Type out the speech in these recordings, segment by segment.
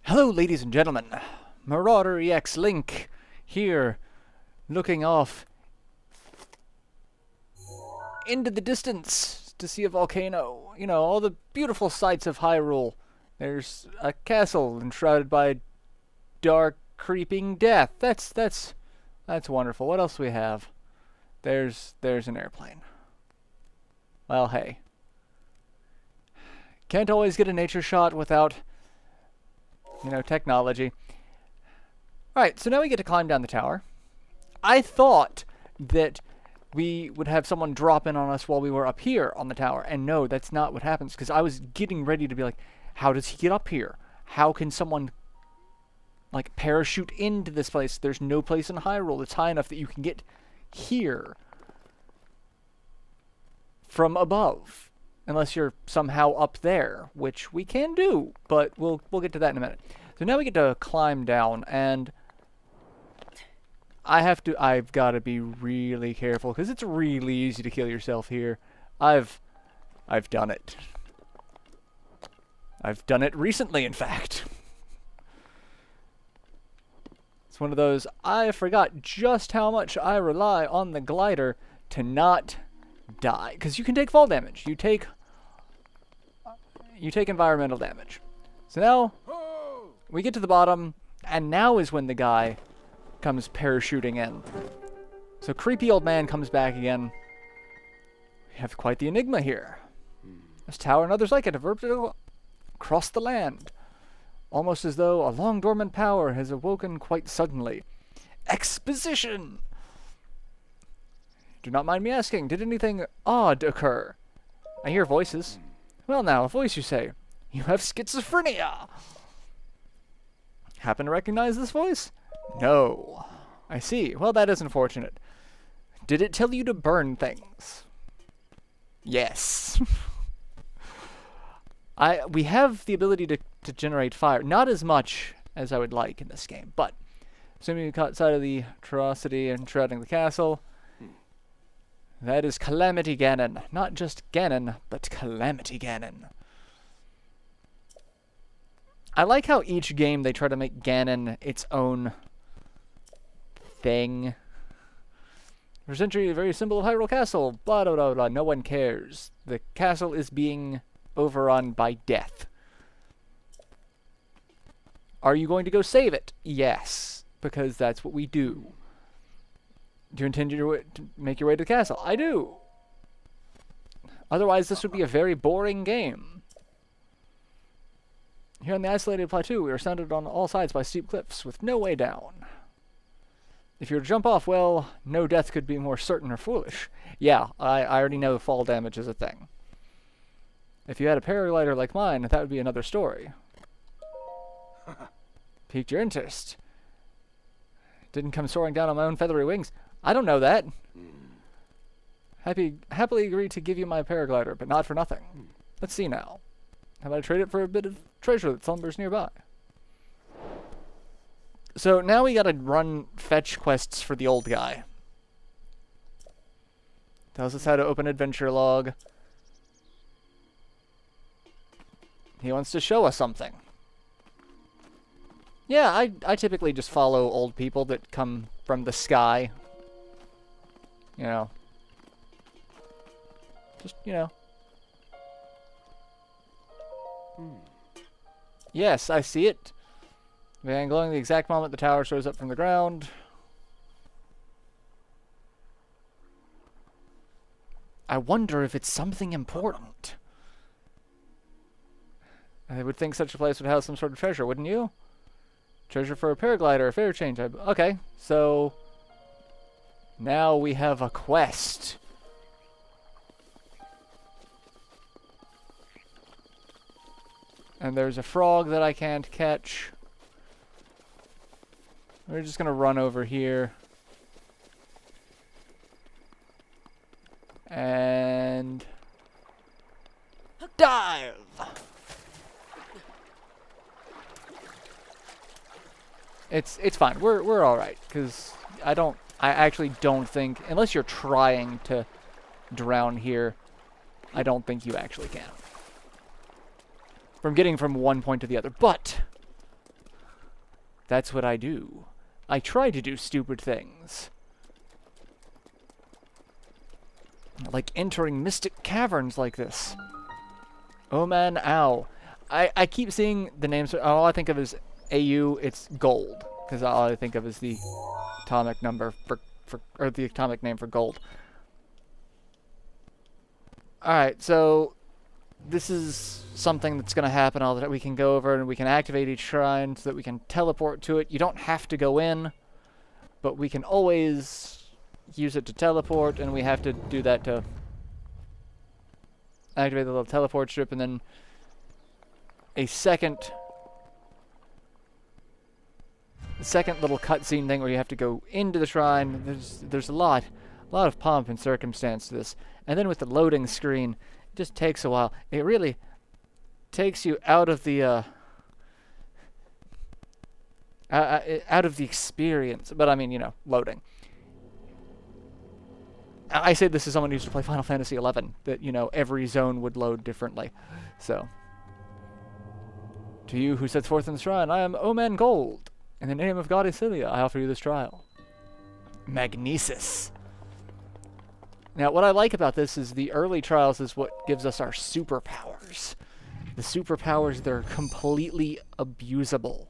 Hello, ladies and gentlemen. MarauderEX Link here, looking off into the distance to see a volcano. You know, all the beautiful sights of Hyrule. There's a castle enshrouded by dark, creeping death. That's wonderful. What else do we have? There's an airplane. Well, hey. Can't always get a nature shot without, you know, technology. Alright, so now we get to climb down the tower. I thought that we would have someone drop in on us while we were up here on the tower. And no, that's not what happens. Because I was getting ready to be like, how does he get up here? How can someone, like, parachute into this place? There's no place in Hyrule that's high enough that you can get here from above. Unless you're somehow up there, which we can do, but we'll get to that in a minute. So now we get to climb down, and I've got to be really careful because it's really easy to kill yourself here. I've done it. I've done it recently, in fact. It's one of those, I forgot just how much I rely on the glider to not die, because you can take fall damage. You take environmental damage. So now we get to the bottom, and now is when the guy comes parachuting in. So creepy old man comes back again. We have quite the enigma here. This tower and others like it have erupted across the land, almost as though a long dormant power has awoken quite suddenly. Exposition! Do not mind me asking, did anything odd occur? I hear voices. Well now, a voice you say. You have schizophrenia! Happen to recognize this voice? No. I see. Well, that is unfortunate. Did it tell you to burn things? Yes. We have the ability to generate fire. Not as much as I would like in this game, but assuming you caught sight of the atrocity enshrouding the castle, that is Calamity Ganon. Not just Ganon, but Calamity Ganon. I like how each game they try to make Ganon its own thing. For a century, a very symbol of Hyrule Castle. Blah, blah, blah, blah. No one cares. The castle is being overrun by death. Are you going to go save it? Yes, because that's what we do. Do you intend to make your way to the castle? I do. Otherwise, this would be a very boring game. Here on the isolated plateau, we are surrounded on all sides by steep cliffs with no way down. If you were to jump off, well, no death could be more certain or foolish. Yeah, I already know fall damage is a thing. If you had a paraglider like mine, that would be another story. Piqued your interest. Didn't come soaring down on my own feathery wings. I don't know that. Happily agree to give you my paraglider, but not for nothing. Let's see now. How about I trade it for a bit of treasure that slumbers nearby? So now we gotta run fetch quests for the old guy. Tells us how to open adventure log. He wants to show us something. Yeah, I typically just follow old people that come from the sky. You know. Just, you know. Yes, I see it. Van glowing the exact moment the tower shows up from the ground. I wonder if it's something important. I would think such a place would have some sort of treasure, wouldn't you? Treasure for a paraglider, a fare change. Okay, so now we have a quest. And there's a frog that I can't catch. We're just gonna run over here. And dive! It's fine. We're alright, because I actually don't think, unless you're trying to drown here, I don't think you actually can. From getting from one point to the other. But That's what I do. I try to do stupid things. Like entering mystic caverns like this. Oh man, ow. I keep seeing the names. All I think of is AU, it's gold. Because all I think of is the atomic number or the atomic name for gold. Alright, so this is something that's going to happen all the time. We can go over and we can activate each shrine so that we can teleport to it. You don't have to go in, but we can always use it to teleport, and we have to do that to activate the little teleport strip, and then a second little cutscene thing where you have to go into the shrine. There's a lot of pomp and circumstance to this. And then with the loading screen, it just takes a while. It really takes you out of the experience. But I mean, you know, loading. I say this as someone who used to play Final Fantasy XI, that, you know, every zone would load differently. So, to you who sets forth in the shrine, I am Oman Gold. In the name of God Isilia, I offer you this trial. Magnesis. Now, what I like about this is the early trials is what gives us our superpowers. The superpowers, they're completely abusable.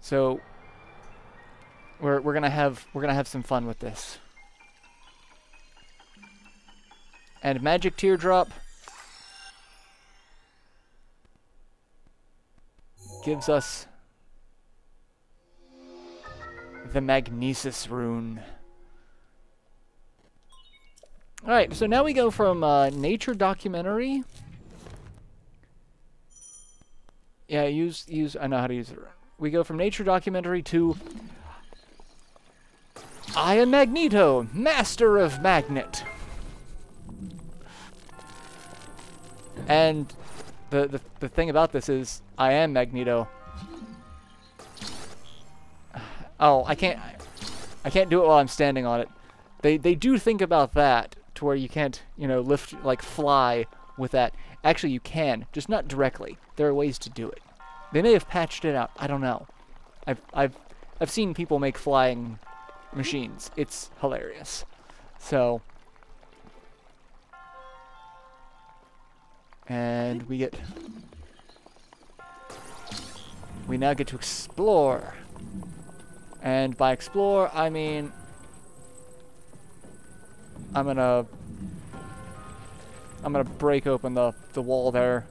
So we're gonna have some fun with this. And Magic Teardrop gives us the Magnesis rune. Alright, so now we go from nature documentary. Yeah, I know how to use it. We go from nature documentary to I am Magneto, master of magnet. And the thing about this is I am Magneto. Oh, I can't do it while I'm standing on it. They do think about that to where you can't, you know, lift, like, fly with that. Actually, you can, just not directly. There are ways to do it. They may have patched it out. I don't know. I've seen people make flying machines. It's hilarious. So, and we now get to explore. And by explore, I mean I'm gonna break open the wall there.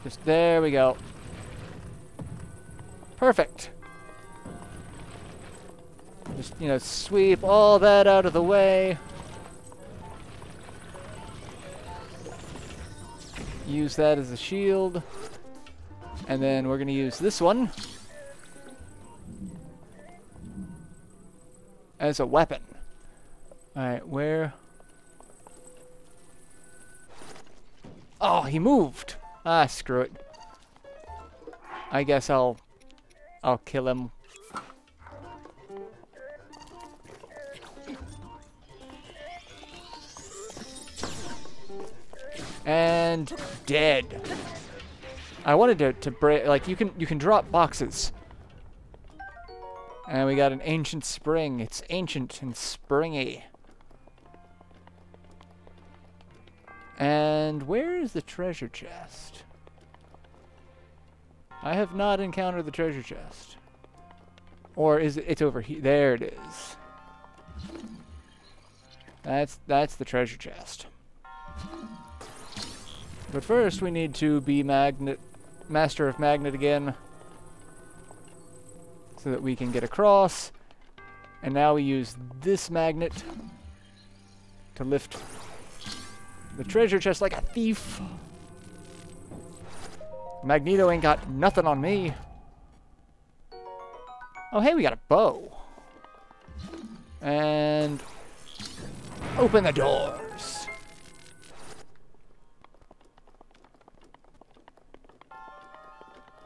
Just there we go. Perfect. Just, you know, sweep all that out of the way. Use that as a shield. And then we're gonna use this one as a weapon. Alright, where? Oh, he moved! Ah, screw it. I guess I'll kill him. And dead. I wanted to break, like, you can drop boxes. And we got an ancient spring. It's ancient and springy. And where is the treasure chest? I have not encountered the treasure chest. Or is it's over here? There it is. That's the treasure chest. But first we need to be master of magnet again, so that we can get across. And now we use this magnet to lift the treasure chest like a thief. Magneto ain't got nothing on me. Oh, hey, we got a bow. And open the doors.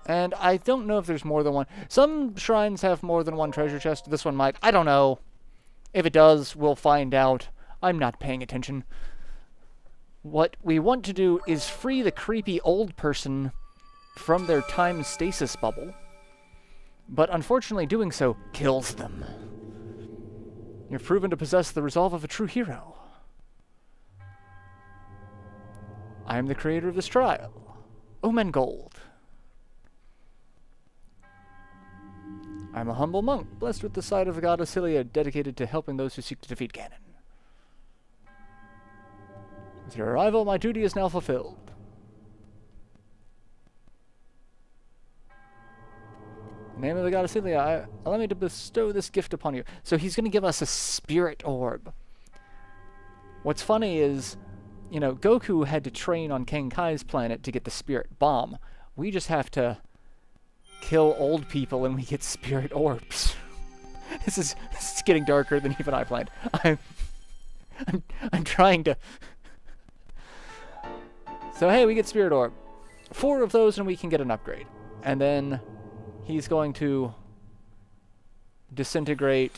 And I don't know if there's more than one. Some shrines have more than one treasure chest. This one might. I don't know. If it does, we'll find out. I'm not paying attention. What we want to do is free the creepy old person from their time stasis bubble. But unfortunately doing so kills them. You've proven to possess the resolve of a true hero. I am the creator of this trial, Omen Gold. I am a humble monk, blessed with the sight of the god Cilia, dedicated to helping those who seek to defeat Ganon. With your arrival, my duty is now fulfilled. In the name of the god Cilia, allow me to bestow this gift upon you. So he's going to give us a spirit orb. What's funny is, you know, Goku had to train on King Kai's planet to get the spirit bomb. We just have to kill old people and we get spirit orbs. This is getting darker than even I planned. I'm trying to... So hey, we get spirit orb. 4 of those and we can get an upgrade. And then he's going to disintegrate.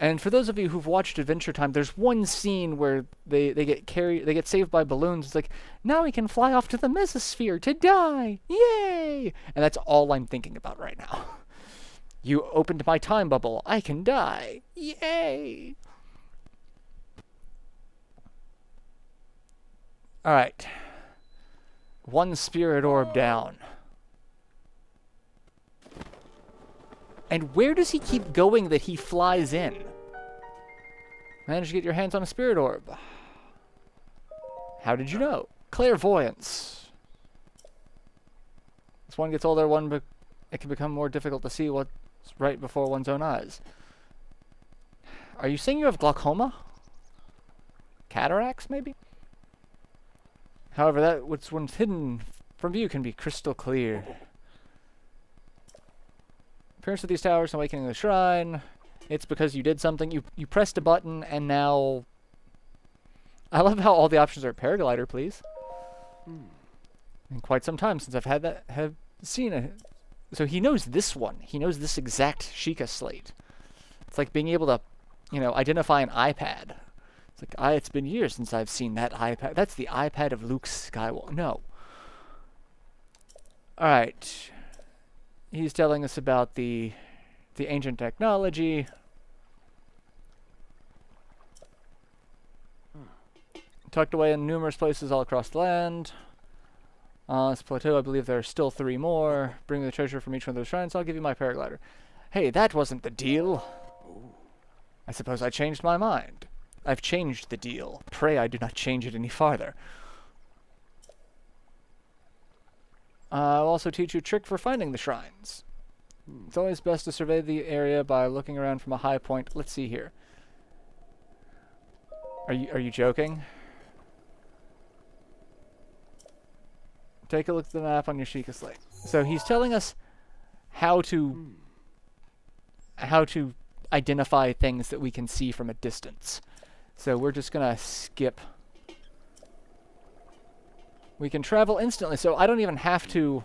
And for those of you who've watched Adventure Time, there's one scene where they get saved by balloons. It's like, now we can fly off to the mesosphere to die. Yay! And that's all I'm thinking about right now. You opened my time bubble. I can die. Yay! Alright. 1 spirit orb down. And where does he keep going that he flies in? Managed to get your hands on a spirit orb. How did you know? Clairvoyance. As one gets older, it can become more difficult to see what's right before one's own eyes. Are you saying you have glaucoma? Cataracts, maybe? However, that what's once hidden from view can be crystal clear. Appearance of these towers, awakening the shrine. It's because you did something. You pressed a button, and now... I love how all the options are paraglider, please. In quite some time since I've have seen it. So he knows this one. He knows this exact Sheikah slate. It's like being able to, you know, identify an iPad. It's like, it's been years since I've seen that iPad. That's the iPad of Luke Skywalker. No. Alright. He's telling us about the ancient technology. Tucked away in numerous places all across the land. This plateau, I believe there are still 3 more. Bring the treasure from each one of those shrines. I'll give you my paraglider. Hey, that wasn't the deal. I suppose I changed my mind. I've changed the deal. Pray I do not change it any farther. I'll also teach you a trick for finding the shrines. It's always best to survey the area by looking around from a high point. Let's see here. Are you joking? Take a look at the map on your Sheikah slate. So he's telling us how to identify things that we can see from a distance. So we're just gonna skip. We can travel instantly, so I don't even have to...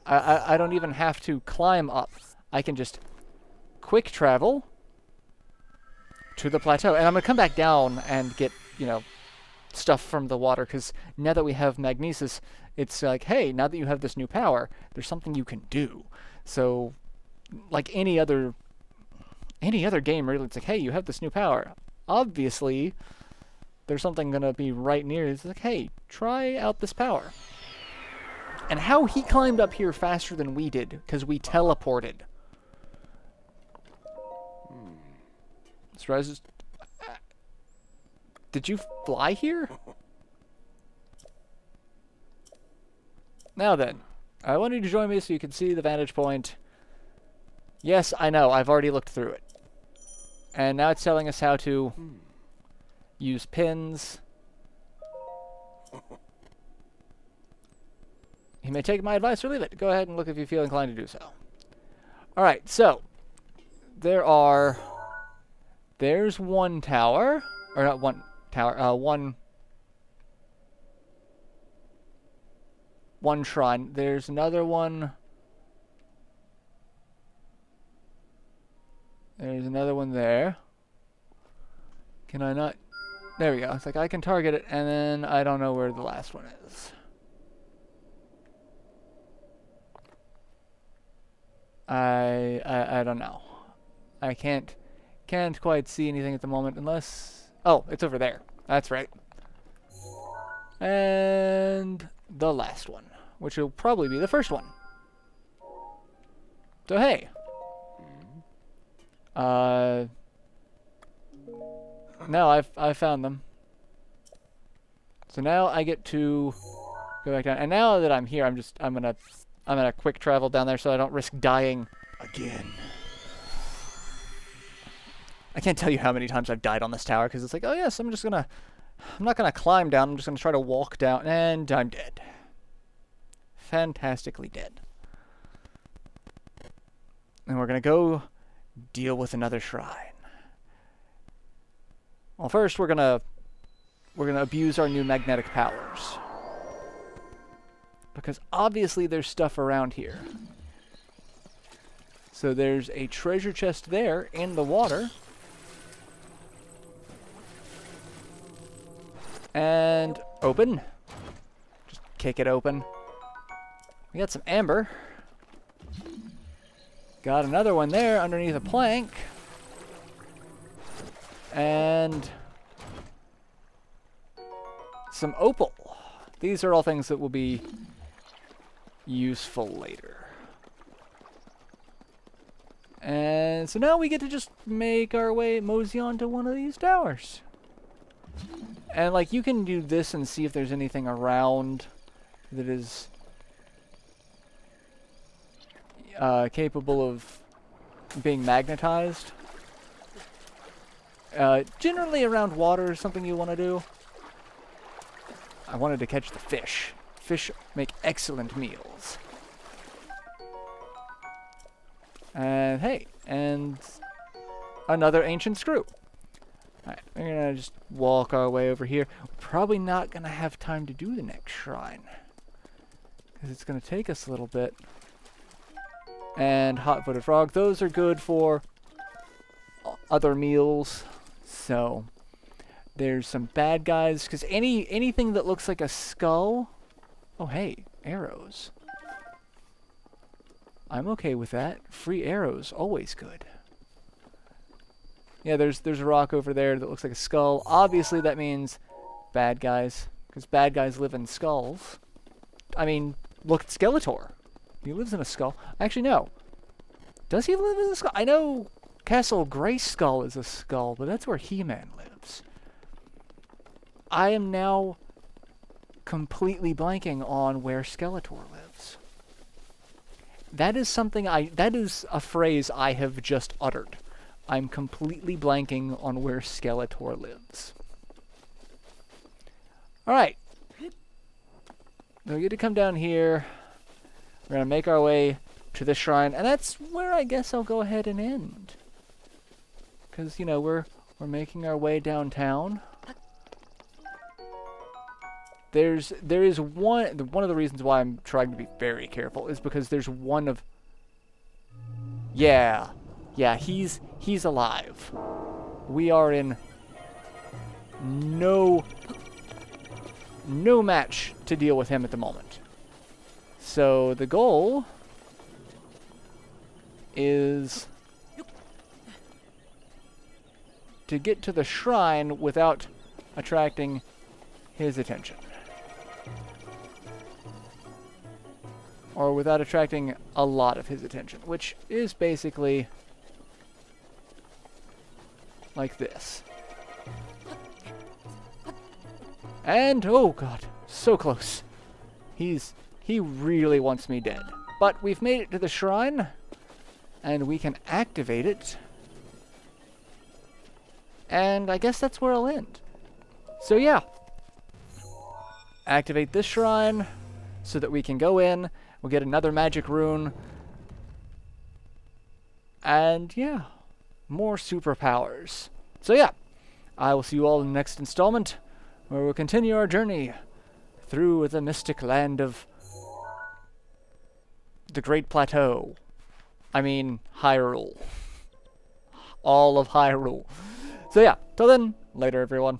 I don't even have to climb up. I can just quick travel to the plateau. And I'm gonna come back down and get, you know, stuff from the water, because now that we have magnesis, it's like, hey, now that you have this new power, there's something you can do. So, like any other game, really, it's like, hey, you have this new power. Obviously, there's something gonna be right near. It's like, hey, try out this power. And how he climbed up here faster than we did, because we teleported. This did you fly here? Now then, I want you to join me so you can see the vantage point. Yes, I know, I've already looked through it. And now it's telling us how to use pins. You may take my advice or leave it. Go ahead and look if you feel inclined to do so. Alright, so there's one tower, or not one tower, one shrine. There's another one. There's another one there. Can I not? There we go. It's like I can target it, and then I don't know where the last one is. I don't know. I can't quite see anything at the moment unless... Oh, it's over there. That's right. And the last one, which will probably be the first one. So hey. Now I've found them. So now I get to go back down. And now that I'm here, I'm gonna quick travel down there so I don't risk dying again. I can't tell you how many times I've died on this tower because it's like, oh yes, I'm not gonna climb down. I'm just gonna try to walk down, and I'm dead. Fantastically dead. And we're gonna go deal with another shrine. Well, first we're gonna abuse our new magnetic powers. Because obviously there's stuff around here. So there's a treasure chest there in the water. And open. Just kick it open. We got some amber. Got another one there underneath a plank. And some opal. These are all things that will be useful later. And so now we get to just make our way, mosey onto one of these towers. And like you can do this and see if there's anything around that is capable of being magnetized. Generally around water is something you want to do. I wanted to catch the fish. Fish make excellent meals. And hey, and another ancient screw. Alright, we're gonna just walk our way over here. We're probably not gonna have time to do the next shrine, because it's gonna take us a little bit. And hot-footed frog, those are good for other meals. So there's some bad guys, because anything that looks like a skull. Oh hey, arrows. I'm okay with that. Free arrows, always good. Yeah, there's a rock over there that looks like a skull. Obviously that means bad guys, because bad guys live in skulls. I mean, look at Skeletor. He lives in a skull. Actually, no. Does he live in a skull? I know Castle Grayskull is a skull, but that's where He-Man lives. I am now completely blanking on where Skeletor lives. That is that is a phrase I have just uttered. I'm completely blanking on where Skeletor lives. Alright. We get to come down here. We're gonna make our way to the shrine, and that's where I guess I'll go ahead and end. Because, you know, we're making our way downtown. There is one of the reasons why I'm trying to be very careful is because there's one of... Yeah, he's alive. We are in no match to deal with him at the moment. So the goal is to get to the shrine without attracting his attention. Or without attracting a lot of his attention, which is basically like this. And, oh god, so close. He really wants me dead. But we've made it to the shrine, and we can activate it. And I guess that's where I'll end. So yeah. Activate this shrine so that we can go in. We'll get another magic rune. And yeah, more superpowers. So yeah, I will see you all in the next installment, where we'll continue our journey through the mystic land of the Great Plateau. I mean, Hyrule. all of Hyrule. So yeah, till then, later everyone.